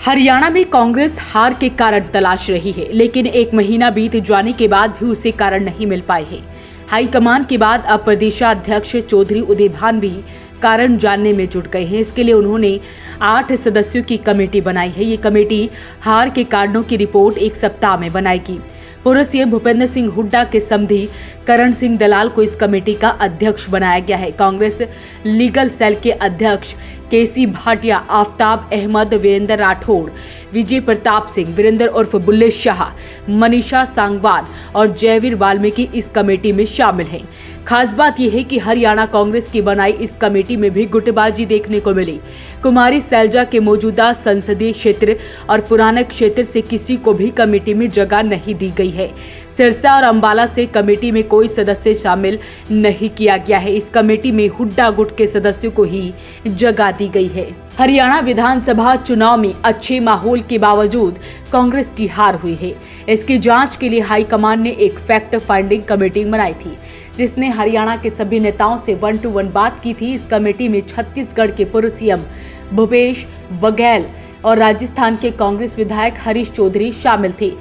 हरियाणा में कांग्रेस हार के कारण तलाश रही है, लेकिन एक महीना बीत जाने के बाद भी उसे कारण नहीं मिल पाए हैं। हाईकमान के बाद अब प्रदेशाध्यक्ष चौधरी उदयभान भी कारण जानने में जुट गए हैं। इसके लिए उन्होंने 8 सदस्यों की कमेटी बनाई है। ये कमेटी हार के कारणों की रिपोर्ट 1 सप्ताह में बनाएगी। पूर्व सीएम भूपेंद्र सिंह हुड्डा के समधी करण सिंह दलाल को इस कमेटी का अध्यक्ष बनाया गया है। कांग्रेस लीगल सेल के अध्यक्ष केसी भाटिया, आफ्ताब अहमद, वीरेंद्र राठौड़, विजय प्रताप सिंह, वीरेंद्र उर्फ बुल्ले शाह, मनीषा सांगवान और जयवीर वाल्मीकि इस कमेटी में शामिल हैं। खास बात यह है कि हरियाणा कांग्रेस की बनाई इस कमेटी में भी गुटबाजी देखने को मिली। कुमारी सैलजा के मौजूदा संसदीय क्षेत्र और पुराने क्षेत्र से किसी को भी कमेटी में जगह नहीं दी गई है। सिरसा और अंबाला से कमेटी में कोई सदस्य शामिल नहीं किया गया है। इस कमेटी में हुड्डा गुट के सदस्यों को ही जगह दी गई है। हरियाणा विधानसभा चुनाव में अच्छे माहौल के बावजूद कांग्रेस की हार हुई है। इसकी जांच के लिए हाईकमान ने एक फैक्ट फाइंडिंग कमेटी बनाई थी, जिसने हरियाणा के सभी नेताओं से 1-to-1 बात की थी। इस कमेटी में छत्तीसगढ़ के पूर्व सीएम भूपेश बघेल और राजस्थान के कांग्रेस विधायक हरीश चौधरी शामिल थे।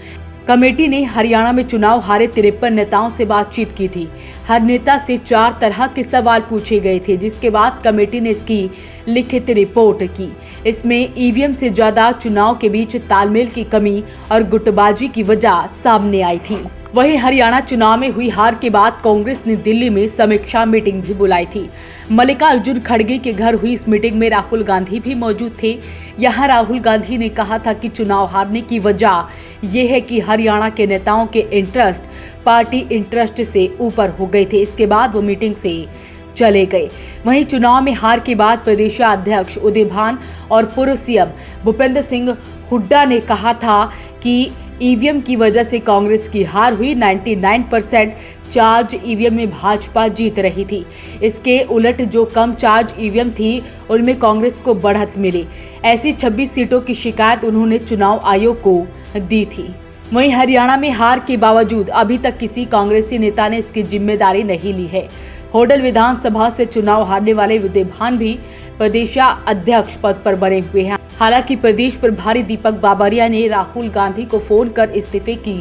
कमेटी ने हरियाणा में चुनाव हारे 53 नेताओं से बातचीत की थी। हर नेता से 4 तरह के सवाल पूछे गए थे, जिसके बाद कमेटी ने इसकी लिखित रिपोर्ट की। इसमें ईवीएम से ज्यादा चुनाव के बीच तालमेल की कमी और गुटबाजी की वजह सामने आई थी। वहीं हरियाणा चुनाव में हुई हार के बाद कांग्रेस ने दिल्ली में समीक्षा मीटिंग भी बुलाई थी। मल्लिकार्जुन खड़गे के घर हुई इस मीटिंग में राहुल गांधी भी मौजूद थे। यहां राहुल गांधी ने कहा था कि चुनाव हारने की वजह यह है कि हरियाणा के नेताओं के इंटरेस्ट पार्टी इंटरेस्ट से ऊपर हो गए थे। इसके बाद वो मीटिंग से चले गए। वहीं चुनाव में हार के बाद प्रदेशाध्यक्ष उदयभान और पूर्व सीएम भूपेंद्र सिंह हुड्डा ने कहा था कि ईवीएम की वजह से कांग्रेस की हार हुई। 99% चार्ज ईवीएम में भाजपा जीत रही थी। इसके उलट जो कम चार्ज ईवीएम थी, उनमें कांग्रेस को बढ़त मिली। ऐसी 26 सीटों की शिकायत उन्होंने चुनाव आयोग को दी थी। वहीं हरियाणा में हार के बावजूद अभी तक किसी कांग्रेसी नेता ने इसकी जिम्मेदारी नहीं ली है। होडल विधानसभा से चुनाव हारने वाले उदयभान भी प्रदेशाध्यक्ष पद पर बने हुए हैं। हालांकि प्रदेश प्रभारी दीपक बाबरिया ने राहुल गांधी को फोन कर इस्तीफे की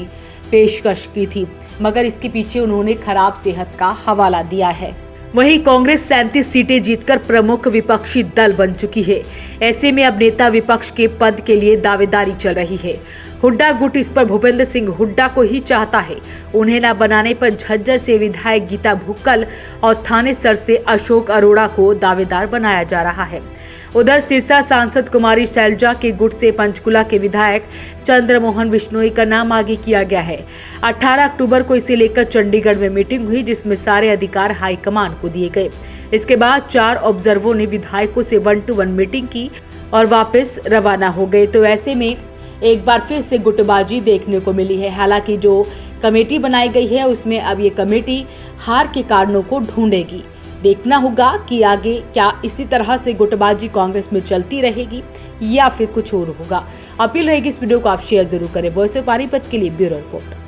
पेशकश की थी, मगर इसके पीछे उन्होंने खराब सेहत का हवाला दिया है। वहीं कांग्रेस 37 सीटें जीतकर प्रमुख विपक्षी दल बन चुकी है। ऐसे में अब नेता विपक्ष के पद के लिए दावेदारी चल रही है। हुड्डा गुट इस पर भूपेंद्र सिंह हुड्डा को ही चाहता है। उन्हें न बनाने पर झज्जर से विधायक गीता भुक्कल और थानेसर से अशोक अरोड़ा को दावेदार बनाया जा रहा है। उधर सिरसा सांसद कुमारी सैलजा के गुट से पंचकुला के विधायक चंद्रमोहन बिश्नोई का नाम आगे किया गया है। 18 अक्टूबर को इसे लेकर चंडीगढ़ में मीटिंग हुई, जिसमें सारे अधिकार हाईकमान को दिए गए। इसके बाद 4 ऑब्जर्वरों ने विधायकों से 1-to-1 मीटिंग की और वापस रवाना हो गए। तो ऐसे में एक बार फिर से गुटबाजी देखने को मिली है। हालांकि जो कमेटी बनाई गई है, उसमें अब ये कमेटी हार के कारणों को ढूंढेगी। देखना होगा कि आगे क्या इसी तरह से गुटबाजी कांग्रेस में चलती रहेगी या फिर कुछ और होगा। अपील रहेगी इस वीडियो को आप शेयर जरूर करें। वॉइस ऑफ पानीपत के लिए ब्यूरो रिपोर्ट।